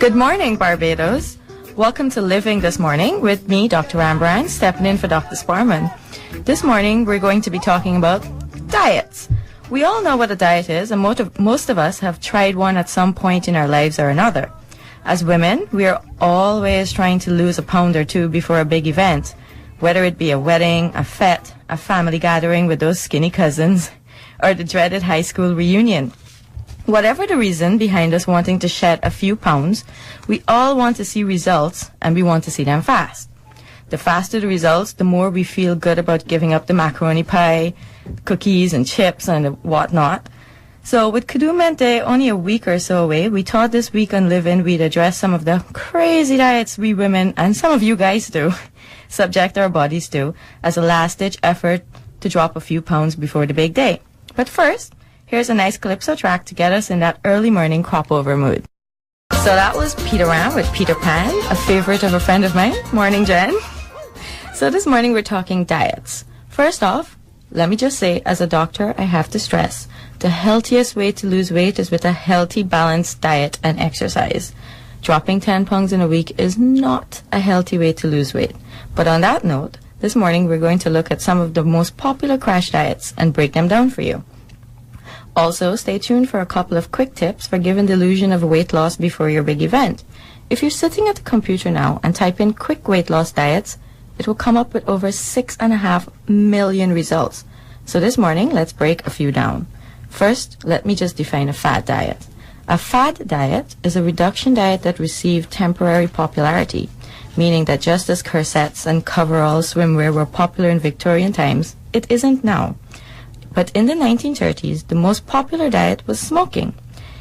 Good morning, Barbados. Welcome to Living This Morning with me, Dr. Rambarran, stepping in for Dr. Sparman. This morning, we're going to be talking about diets. We all know what a diet is, and most of us have tried one at some point in our lives or another. As women, we are always trying to lose a pound or two before a big event, whether it be a wedding, a fete, a family gathering with those skinny cousins, or the dreaded high school reunion. Whatever the reason behind us wanting to shed a few pounds, we all want to see results, and we want to see them fast. The faster the results, the more we feel good about giving up the macaroni pie, cookies and chips and whatnot. So with Kadooment Day only a week or so away, we thought this week on Livin' we'd address some of the crazy diets we women, and some of you guys do, subject our bodies to, as a last-ditch effort to drop a few pounds before the big day. But first, here's a nice calypso track to get us in that early morning crop-over mood. So that was Peter Ram with Peter Pan, a favorite of a friend of mine. Morning, Jen. So this morning we're talking diets. First off, let me just say, as a doctor, I have to stress, the healthiest way to lose weight is with a healthy, balanced diet and exercise. Dropping 10 pounds in a week is not a healthy way to lose weight. But on that note, this morning we're going to look at some of the most popular crash diets and break them down for you. Also, stay tuned for a couple of quick tips for giving the illusion of weight loss before your big event. If you're sitting at the computer now and type in quick weight loss diets, it will come up with over 6.5 million results. So this morning, let's break a few down. First, let me just define a fad diet. A fad diet is a reduction diet that received temporary popularity, meaning that just as corsets and coveralls swimwear were popular in Victorian times, it isn't now. But in the 1930s, the most popular diet was smoking.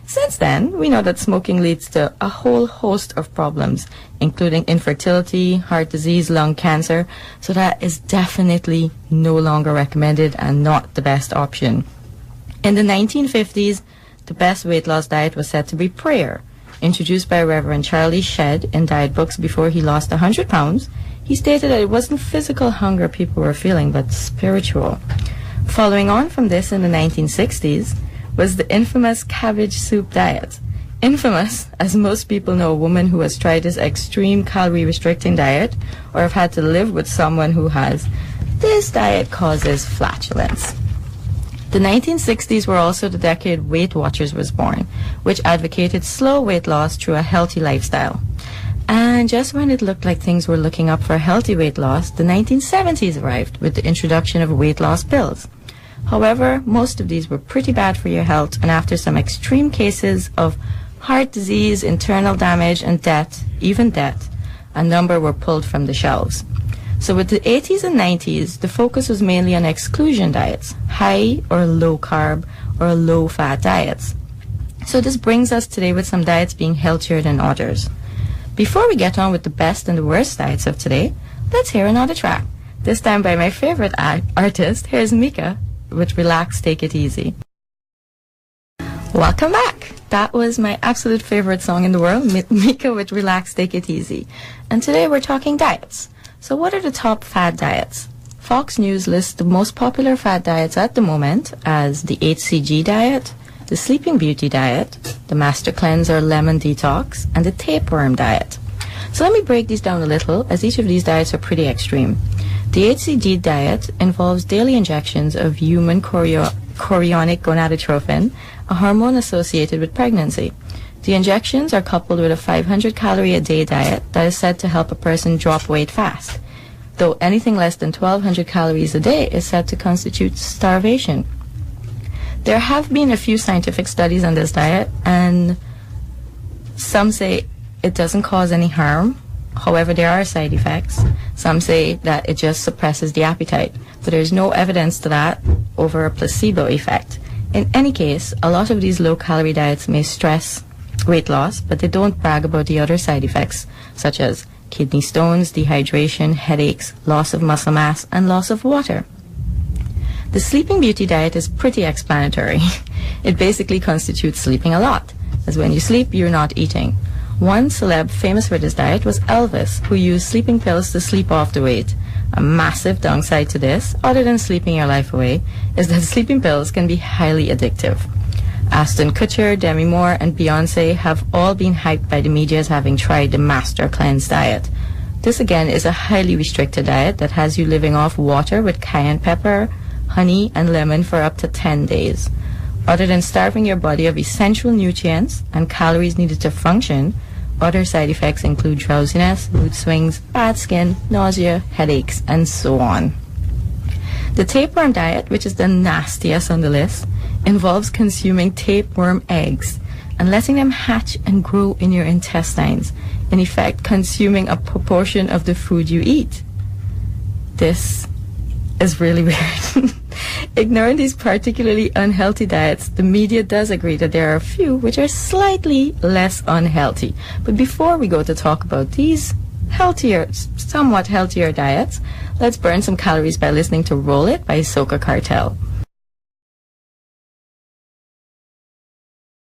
Since then, we know that smoking leads to a whole host of problems, including infertility, heart disease, lung cancer, so that is definitely no longer recommended and not the best option. In the 1950s, the best weight loss diet was said to be prayer. Introduced by Reverend Charlie Shedd in diet books before he lost 100 pounds, he stated that it wasn't physical hunger people were feeling, but spiritual. Following on from this in the 1960s was the infamous cabbage soup diet. Infamous, as most people know a woman who has tried this extreme calorie-restricting diet or have had to live with someone who has. This diet causes flatulence. The 1960s were also the decade Weight Watchers was born, which advocated slow weight loss through a healthy lifestyle. And just when it looked like things were looking up for healthy weight loss, the 1970s arrived with the introduction of weight loss pills. However, most of these were pretty bad for your health, and after some extreme cases of heart disease, internal damage, and death, a number were pulled from the shelves. So with the 80s and 90s, the focus was mainly on exclusion diets, high or low carb or low fat diets. So this brings us today with some diets being healthier than others. Before we get on with the best and the worst diets of today, let's hear another track. This time by my favorite artist. Here's Mika with Relax, Take It Easy. Welcome back. That was my absolute favorite song in the world, Mika with Relax, Take It Easy. And today we're talking diets. So what are the top fad diets? Fox News lists the most popular fad diets at the moment as the HCG diet, the Sleeping Beauty diet, the Master Cleanse or Lemon Detox, and the Tapeworm diet. So let me break these down a little, as each of these diets are pretty extreme. The HCG diet involves daily injections of human chorionic gonadotropin, a hormone associated with pregnancy. The injections are coupled with a 500 calorie a day diet that is said to help a person drop weight fast, though anything less than 1200 calories a day is said to constitute starvation. There have been a few scientific studies on this diet, and some say it doesn't cause any harm. However, there are side effects. Some say that it just suppresses the appetite, but there's no evidence to that over a placebo effect. In any case, a lot of these low-calorie diets may stress weight loss, but they don't brag about the other side effects, such as kidney stones, dehydration, headaches, loss of muscle mass, and loss of water. The Sleeping Beauty diet is pretty explanatory. It basically constitutes sleeping a lot, as when you sleep, you're not eating. One celeb famous for this diet was Elvis, who used sleeping pills to sleep off the weight. A massive downside to this, other than sleeping your life away, is that sleeping pills can be highly addictive. Aston Kutcher, Demi Moore, and Beyonce have all been hyped by the media as having tried the Master Cleanse diet. This again is a highly restricted diet that has you living off water with cayenne pepper, honey, and lemon for up to 10 days. Other than starving your body of essential nutrients and calories needed to function, other side effects include drowsiness, mood swings, bad skin, nausea, headaches, and so on. The tapeworm diet, which is the nastiest on the list, involves consuming tapeworm eggs and letting them hatch and grow in your intestines, in effect consuming a proportion of the food you eat. This is really weird. Ignoring these particularly unhealthy diets, the media does agree that there are a few which are slightly less unhealthy. But before we go to talk about these healthier, somewhat healthier diets, let's burn some calories by listening to Roll It by Soca Cartel.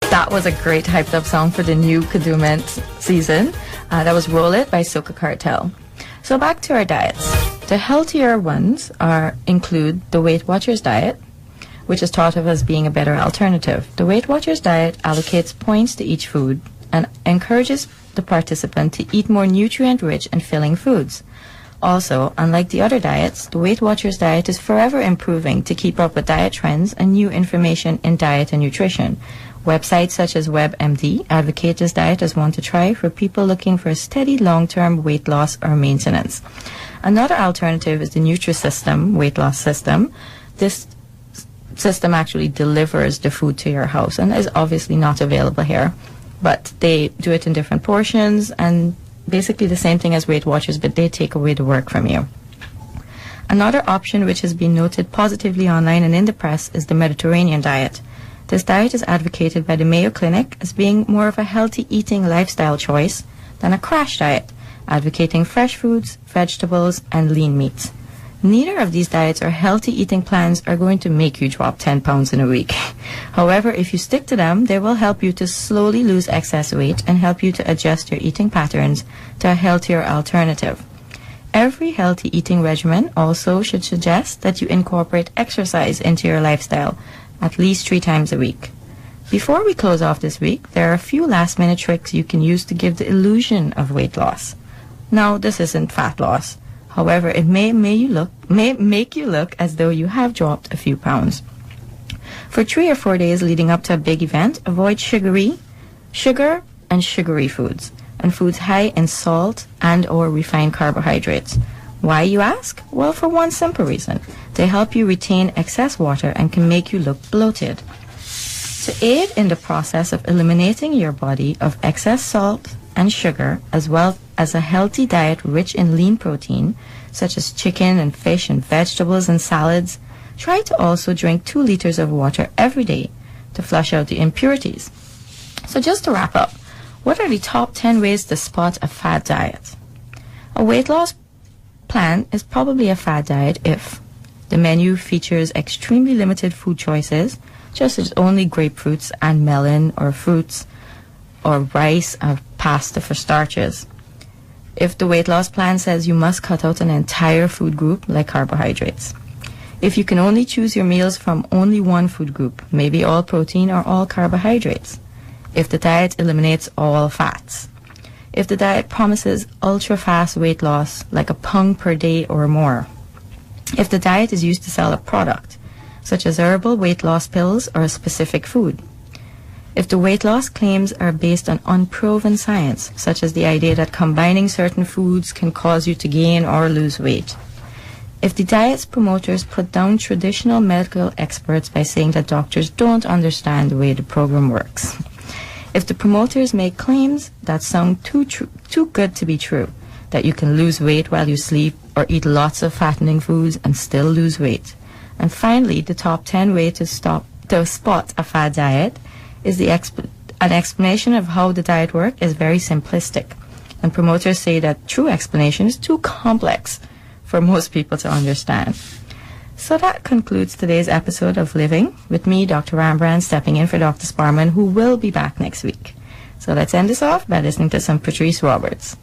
That was a great hyped up song for the new Kadooment season. That was Roll It by Soca Cartel. So back to our diets. The healthier ones include the Weight Watchers diet, which is thought of as being a better alternative. The Weight Watchers diet allocates points to each food and encourages the participant to eat more nutrient-rich and filling foods. Also, unlike the other diets, the Weight Watchers diet is forever improving to keep up with diet trends and new information in diet and nutrition. Websites such as WebMD advocate this diet as one to try for people looking for a steady long-term weight loss or maintenance. Another alternative is the Nutrisystem weight loss system. This system actually delivers the food to your house and is obviously not available here, but they do it in different portions and basically the same thing as Weight Watchers, but they take away the work from you. Another option which has been noted positively online and in the press is the Mediterranean diet. This diet is advocated by the Mayo Clinic as being more of a healthy eating lifestyle choice than a crash diet, advocating fresh foods, vegetables, and lean meats. Neither of these diets or healthy eating plans are going to make you drop 10 pounds in a week. However, if you stick to them, they will help you to slowly lose excess weight and help you to adjust your eating patterns to a healthier alternative. Every healthy eating regimen also should suggest that you incorporate exercise into your lifestyle at least 3 times a week. Before we close off this week, there are a few last-minute tricks you can use to give the illusion of weight loss. Now, this isn't fat loss. However, it may make you look as though you have dropped a few pounds. For 3 or 4 days leading up to a big event, avoid sugar and sugary foods, and foods high in salt and or refined carbohydrates. Why, you ask? Well, for one simple reason. They help you retain excess water and can make you look bloated. To aid in the process of eliminating your body of excess salt and sugar, as well as a healthy diet rich in lean protein, such as chicken and fish and vegetables and salads, try to also drink 2 liters of water every day to flush out the impurities. So just to wrap up, what are the top 10 ways to spot a fad diet? A weight loss plan is probably a fad diet if the menu features extremely limited food choices, just as only grapefruits and melon or fruits or rice or pasta for starches. If the weight loss plan says you must cut out an entire food group like carbohydrates. If you can only choose your meals from only one food group, maybe all protein or all carbohydrates. If the diet eliminates all fats. If the diet promises ultra-fast weight loss, like a pound per day or more. If the diet is used to sell a product, such as herbal weight loss pills or a specific food. If the weight loss claims are based on unproven science, such as the idea that combining certain foods can cause you to gain or lose weight. If the diet's promoters put down traditional medical experts by saying that doctors don't understand the way the program works. If the promoters make claims that sound too good to be true, that you can lose weight while you sleep or eat lots of fattening foods and still lose weight. And finally, the top 10 ways to spot a fad diet is an explanation of how the diet works is very simplistic. And promoters say that true explanation is too complex for most people to understand. So that concludes today's episode of Living with me, Dr. Rambarran, stepping in for Dr. Sparman, who will be back next week. So let's end this off by listening to some Patrice Roberts.